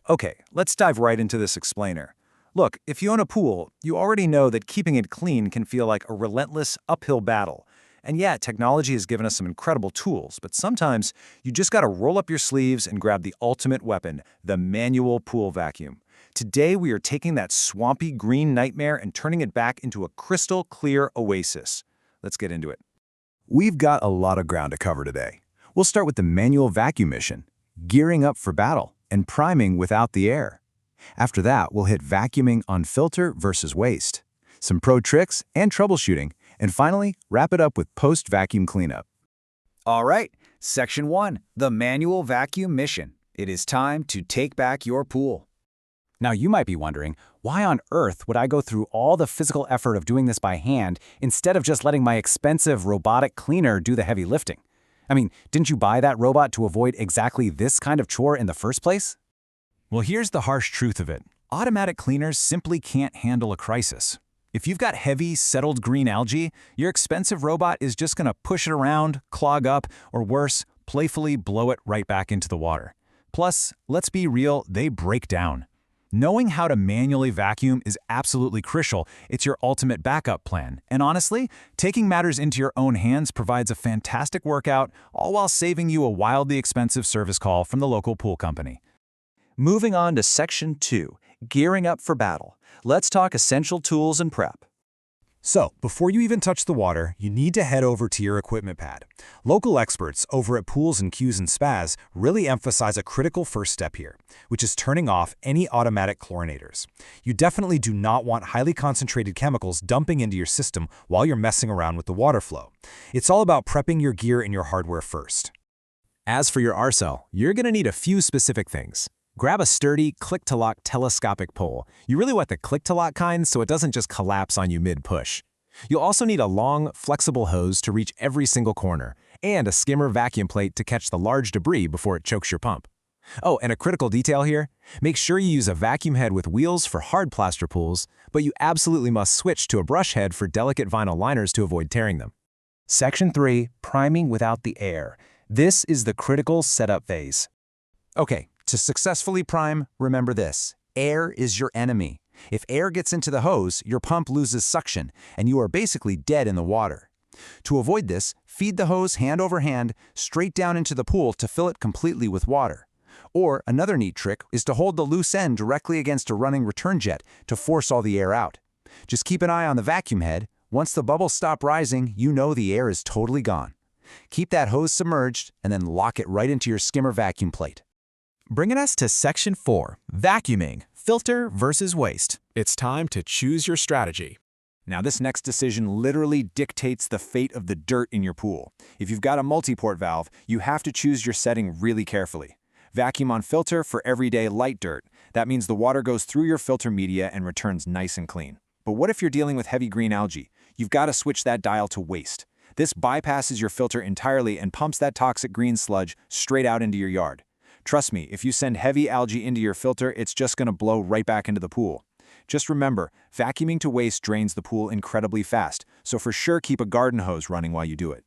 Okay, let's dive right into this explainer. Look, if you own a pool, you already know that keeping it clean can feel like a relentless uphill battle. And yeah, technology has given us some incredible tools, but sometimes you just gotta roll up your sleeves and grab the ultimate weapon, the manual pool vacuum. Today, we are taking that swampy green nightmare and turning it back into a crystal clear oasis. Let's get into it. We've got a lot of ground to cover today. We'll start with the manual vacuum mission, gearing up for battle, and priming without the air. After that, we'll hit vacuuming on filter versus waste, some pro tricks and troubleshooting, and finally, wrap it up with post-vacuum cleanup. All right, Section 1, the manual vacuum mission. It is time to take back your pool. Now you might be wondering, why on earth would I go through all the physical effort of doing this by hand instead of just letting my expensive robotic cleaner do the heavy lifting? I mean, didn't you buy that robot to avoid exactly this kind of chore in the first place? Well, here's the harsh truth of it. Automatic cleaners simply can't handle a crisis. If you've got heavy, settled green algae, your expensive robot is just going to push it around, clog up, or worse, playfully blow it right back into the water. Plus, let's be real, they break down. Knowing how to manually vacuum is absolutely crucial. It's your ultimate backup plan. And honestly, taking matters into your own hands provides a fantastic workout, all while saving you a wildly expensive service call from the local pool company. Moving on to Section 2, gearing up for battle. Let's talk essential tools and prep. So, before you even touch the water, you need to head over to your equipment pad. Local experts over at Pools and Q's and Spas really emphasize a critical first step here, which is turning off any automatic chlorinators. You definitely do not want highly concentrated chemicals dumping into your system while you're messing around with the water flow. It's all about prepping your gear and your hardware first. As for your arsenal, you're going to need a few specific things. Grab a sturdy, click-to-lock telescopic pole. You really want the click-to-lock kind so it doesn't just collapse on you mid-push. You'll also need a long, flexible hose to reach every single corner, and a skimmer vacuum plate to catch the large debris before it chokes your pump. Oh, and a critical detail here, make sure you use a vacuum head with wheels for hard plaster pools, but you absolutely must switch to a brush head for delicate vinyl liners to avoid tearing them. Section 3, priming without the air. This is the critical setup phase. Okay, to successfully prime, remember this. Air is your enemy. If air gets into the hose, your pump loses suction, and you are basically dead in the water. To avoid this, feed the hose hand over hand straight down into the pool to fill it completely with water. Or another neat trick is to hold the loose end directly against a running return jet to force all the air out. Just keep an eye on the vacuum head. Once the bubbles stop rising, you know the air is totally gone. Keep that hose submerged and then lock it right into your skimmer vacuum plate. Bringing us to Section 4, vacuuming, filter versus waste. It's time to choose your strategy. Now this next decision literally dictates the fate of the dirt in your pool. If you've got a multi-port valve, you have to choose your setting really carefully. Vacuum on filter for everyday light dirt. That means the water goes through your filter media and returns nice and clean. But what if you're dealing with heavy green algae? You've got to switch that dial to waste. This bypasses your filter entirely and pumps that toxic green sludge straight out into your yard. Trust me, if you send heavy algae into your filter, it's just going to blow right back into the pool. Just remember, vacuuming to waste drains the pool incredibly fast, so for sure keep a garden hose running while you do it.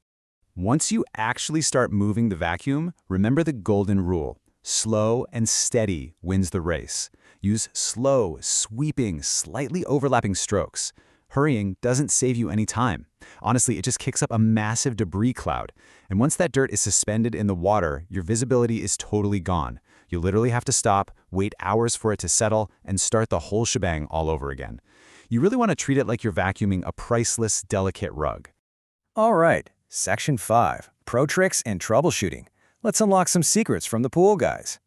Once you actually start moving the vacuum, remember the golden rule. Slow and steady wins the race. Use slow, sweeping, slightly overlapping strokes. Hurrying doesn't save you any time. Honestly, it just kicks up a massive debris cloud. And once that dirt is suspended in the water, your visibility is totally gone. You literally have to stop, wait hours for it to settle, and start the whole shebang all over again. You really want to treat it like you're vacuuming a priceless, delicate rug. All right, Section 5, pro tricks and troubleshooting. Let's unlock some secrets from the pool guys.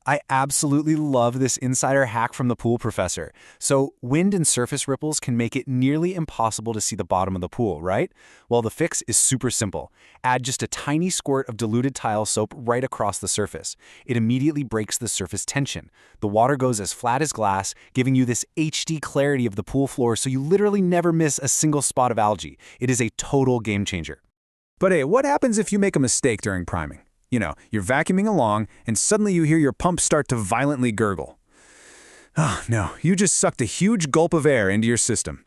I absolutely love this insider hack from the pool professor. So wind and surface ripples can make it nearly impossible to see the bottom of the pool, right? Well, the fix is super simple. Add just a tiny squirt of diluted tile soap right across the surface. It immediately breaks the surface tension. The water goes as flat as glass, giving you this HD clarity of the pool floor so you literally never miss a single spot of algae. It is a total game changer. But hey, what happens if you make a mistake during priming? You know, you're vacuuming along, and suddenly you hear your pump start to violently gurgle. Oh no, you just sucked a huge gulp of air into your system.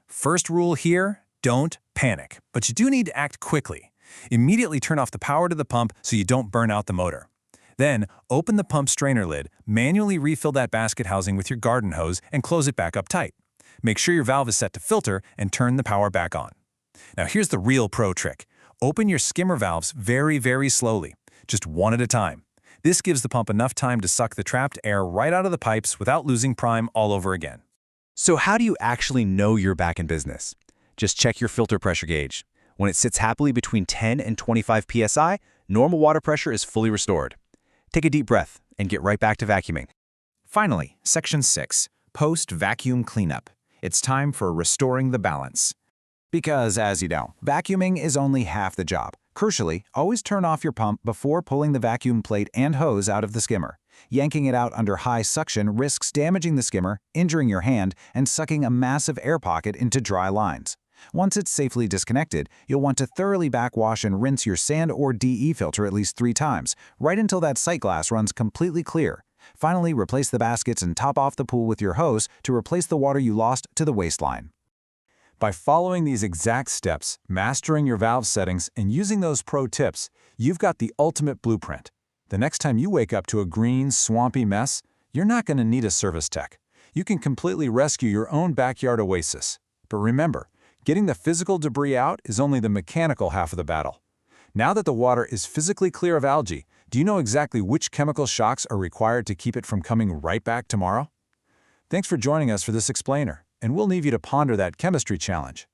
First rule here, don't panic, but you do need to act quickly. Immediately turn off the power to the pump so you don't burn out the motor. Then, open the pump strainer lid, manually refill that basket housing with your garden hose, and close it back up tight. Make sure your valve is set to filter and turn the power back on. Now here's the real pro trick. Open your skimmer valves very, very slowly, just one at a time. This gives the pump enough time to suck the trapped air right out of the pipes without losing prime all over again. So how do you actually know you're back in business? Just check your filter pressure gauge. When it sits happily between 10 and 25 psi, normal water pressure is fully restored. Take a deep breath and get right back to vacuuming. Finally, Section 6, Post-Vacuum Cleanup. It's time for restoring the balance. Because, as you know, vacuuming is only half the job. Crucially, always turn off your pump before pulling the vacuum plate and hose out of the skimmer. Yanking it out under high suction risks damaging the skimmer, injuring your hand, and sucking a massive air pocket into dry lines. Once it's safely disconnected, you'll want to thoroughly backwash and rinse your sand or DE filter at least 3 times, right until that sight glass runs completely clear. Finally, replace the baskets and top off the pool with your hose to replace the water you lost to the waistline. By following these exact steps, mastering your valve settings, and using those pro tips, you've got the ultimate blueprint. The next time you wake up to a green, swampy mess, you're not going to need a service tech. You can completely rescue your own backyard oasis. But remember, getting the physical debris out is only the mechanical half of the battle. Now that the water is physically clear of algae, do you know exactly which chemical shocks are required to keep it from coming right back tomorrow? Thanks for joining us for this explainer, and we'll leave you to ponder that chemistry challenge.